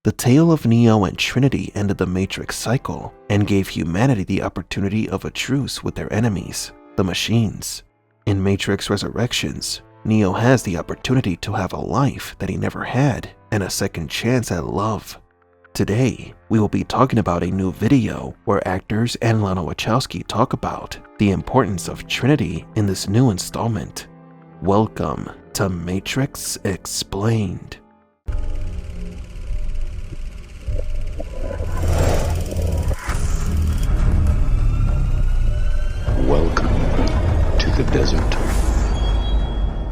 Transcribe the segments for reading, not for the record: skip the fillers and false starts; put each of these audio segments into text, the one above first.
The tale of Neo and Trinity ended the Matrix cycle and gave humanity the opportunity of a truce with their enemies, the machines. In Matrix Resurrections, Neo has the opportunity to have a life that he never had and a second chance at love. Today, we will be talking about a new video where actors and Lana Wachowski talk about the importance of Trinity in this new installment. Welcome to Matrix Explained. Welcome to the desert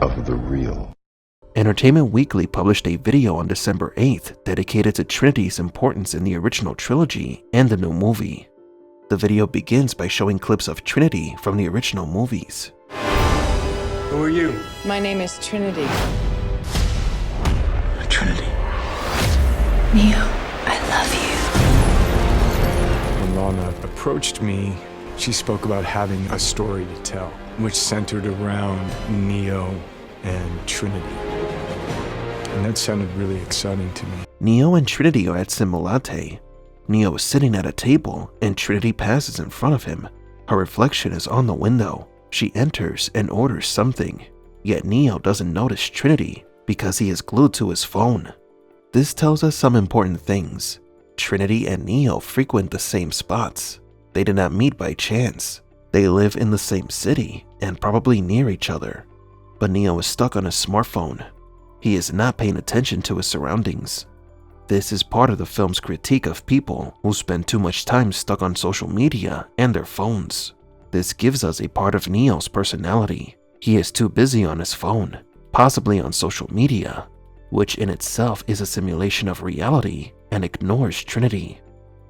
of the real. Entertainment Weekly published a video on December 8th dedicated to Trinity's importance in the original trilogy and the new movie. The video begins by showing clips of Trinity from the original movies. Who are you? My name is Trinity. Trinity. Neo, I love When Lana approached me, she spoke about having a story to tell, which centered around Neo and Trinity. And that sounded really exciting to me. Neo and Trinity are at Simulate. Neo is sitting at a table and Trinity passes in front of him. Her reflection is on the window. She enters and orders something, yet Neo doesn't notice Trinity because he is glued to his phone. This tells us some important things. Trinity and Neo frequent the same spots. They did not meet by chance. They live in the same city and probably near each other. But Neo is stuck on his smartphone. He is not paying attention to his surroundings. This is part of the film's critique of people who spend too much time stuck on social media and their phones. This gives us a part of Neo's personality. He is too busy on his phone, possibly on social media, which in itself is a simulation of reality and ignores Trinity.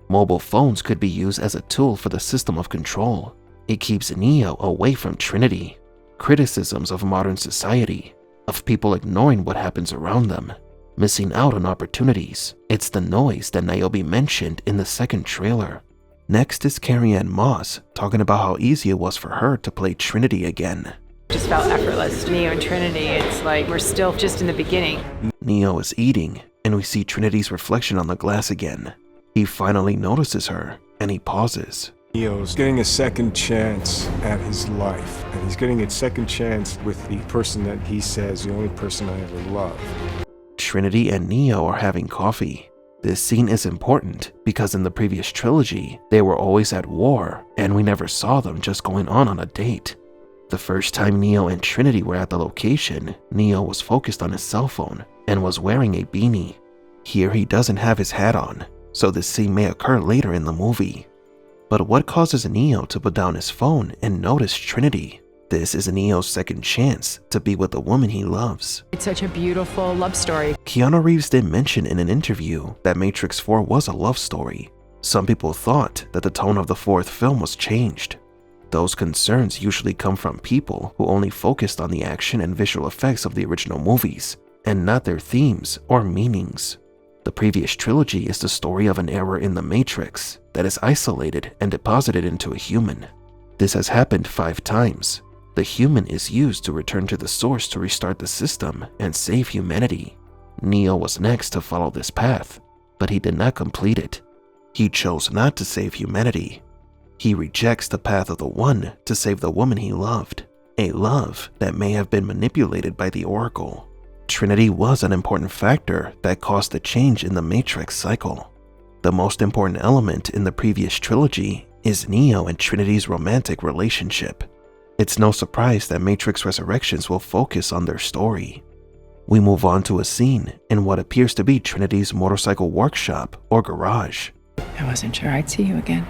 Mobile phones could be used as a tool for the system of control. It keeps Neo away from Trinity. Criticisms of modern society, of people ignoring what happens around them, missing out on opportunities. It's the noise that Niobe mentioned in the second trailer. Next is Carrie-Anne Moss talking about how easy it was for her to play Trinity again. Just felt effortless. Neo and Trinity, it's like we're still just in the beginning. Neo is eating, and we see Trinity's reflection on the glass again. He finally notices her, and he pauses. Neo's getting a second chance at his life, and he's getting a second chance with the person that he says the only person I ever loved. Trinity and Neo are having coffee. This scene is important because in the previous trilogy, they were always at war, and we never saw them just going on a date. The first time Neo and Trinity were at the location, Neo was focused on his cell phone and was wearing a beanie. Here he doesn't have his hat on, so this scene may occur later in the movie. But what causes Neo to put down his phone and notice Trinity? This is Neo's second chance to be with the woman he loves. It's such a beautiful love story. Keanu Reeves did mention in an interview that Matrix 4 was a love story. Some people thought that the tone of the fourth film was changed. Those concerns usually come from people who only focused on the action and visual effects of the original movies, and not their themes or meanings. The previous trilogy is the story of an error in the Matrix that is isolated and deposited into a human. This has happened 5 times. The human is used to return to the source to restart the system and save humanity. Neo was next to follow this path, but he did not complete it. He chose not to save humanity. He rejects the path of the One to save the woman he loved, a love that may have been manipulated by the Oracle. Trinity was an important factor that caused the change in the Matrix cycle. The most important element in the previous trilogy is Neo and Trinity's romantic relationship. It's no surprise that Matrix Resurrections will focus on their story. We move on to a scene in what appears to be Trinity's motorcycle workshop or garage. I wasn't sure I'd see you again.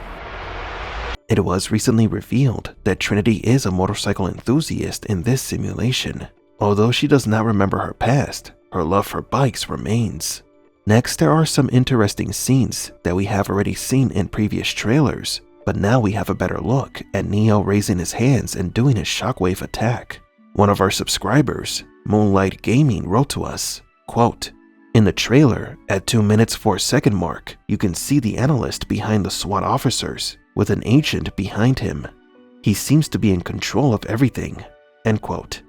It was recently revealed that Trinity is a motorcycle enthusiast in this simulation. Although she does not remember her past, her love for bikes remains. Next, there are some interesting scenes that we have already seen in previous trailers, but now we have a better look at Neo raising his hands and doing his shockwave attack. One of our subscribers, Moonlight Gaming, wrote to us, quote, "In the trailer, at 2 minutes 4 second mark, you can see the analyst behind the SWAT officers with an agent behind him. He seems to be in control of everything." End quote.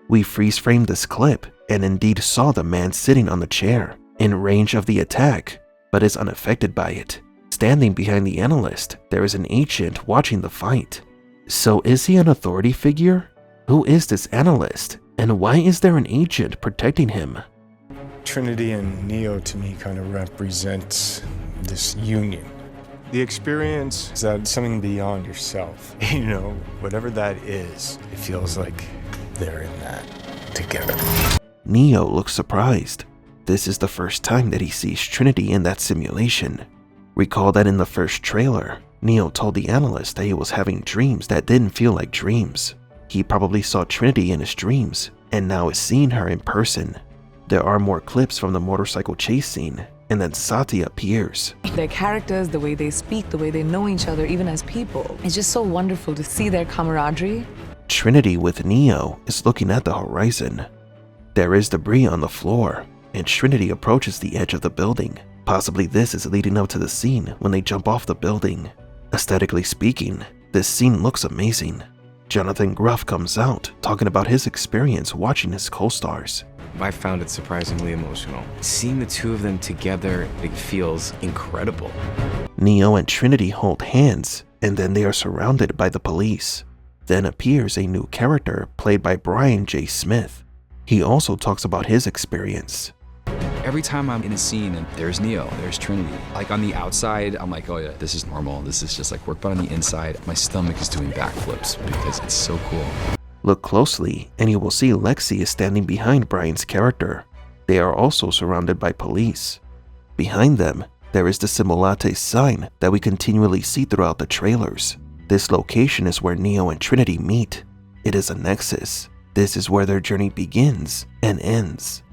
We freeze-framed this clip and indeed saw the man sitting on the chair, in range of the attack. but is unaffected by it. Standing behind the analyst, there is an agent watching the fight. So is he an authority figure? Who is this analyst, and why is there an agent protecting him? Trinity and Neo to me kind of represents this union. The experience is that something beyond yourself. You know, whatever that is, it feels like they're in that together. Neo looks surprised. This is the first time that he sees Trinity in that simulation. Recall that in the first trailer, Neo told the analyst that he was having dreams that didn't feel like dreams. He probably saw Trinity in his dreams, and now is seeing her in person. There are more clips from the motorcycle chase scene, and then Satya appears. Their characters, the way they speak, the way they know each other, even as people. It's just so wonderful to see their camaraderie. Trinity with Neo is looking at the horizon. There is debris on the floor, and Trinity approaches the edge of the building. Possibly this is leading up to the scene when they jump off the building. Aesthetically speaking, this scene looks amazing. Jonathan Groff comes out talking about his experience watching his co-stars. I found it surprisingly emotional. Seeing the two of them together, it feels incredible. Neo and Trinity hold hands, and then they are surrounded by the police. Then appears a new character played by Brian J. Smith. He also talks about his experience. Every time I'm in a scene and there's Neo, there's Trinity. Like on the outside, I'm like, oh yeah, this is normal. This is just like work. But on the inside, my stomach is doing backflips because it's so cool. Look closely and you will see Lexi is standing behind Brian's character. They are also surrounded by police. Behind them, there is the Simulate sign that we continually see throughout the trailers. This location is where Neo and Trinity meet. It is a nexus. This is where their journey begins and ends.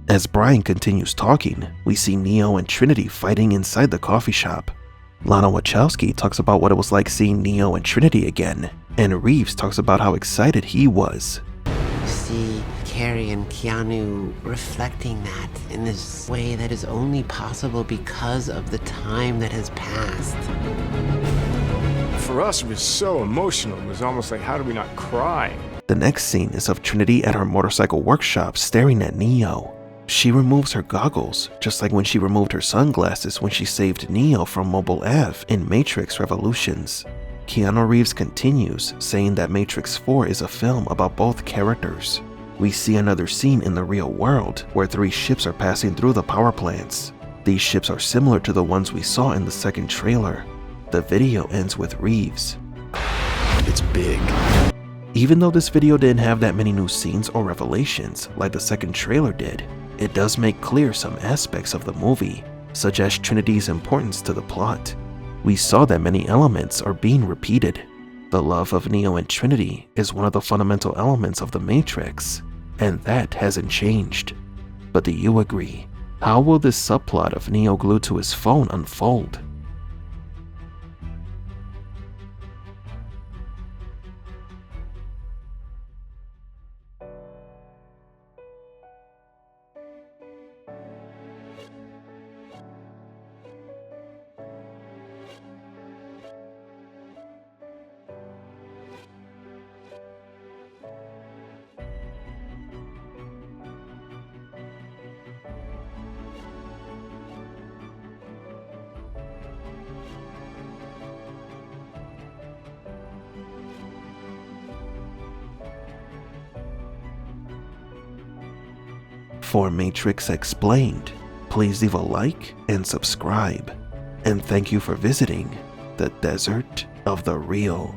As Brian continues talking, we see Neo and Trinity fighting inside the coffee shop. Lana Wachowski talks about what it was like seeing Neo and Trinity again, and Reeves talks about how excited he was. You see Carrie and Keanu reflecting that in this way that is only possible because of the time that has passed. For us, it was so emotional. It was almost like, how do we not cry? The next scene is of Trinity at her motorcycle workshop staring at Neo. She removes her goggles, just like when she removed her sunglasses when she saved Neo from Mobile Ave in Matrix Revolutions. Keanu Reeves continues, saying that Matrix 4 is a film about both characters. We see another scene in the real world, where 3 ships are passing through the power plants. These ships are similar to the ones we saw in the second trailer. The video ends with Reeves. It's big. Even though this video didn't have that many new scenes or revelations like the second trailer did, it does make clear some aspects of the movie, such as Trinity's importance to the plot. We saw that many elements are being repeated. The love of Neo and Trinity is one of the fundamental elements of the Matrix, and that hasn't changed. But do you agree? How will this subplot of Neo glued to his phone unfold? For Matrix Explained, please leave a like and subscribe. And thank you for visiting the Desert of the Real.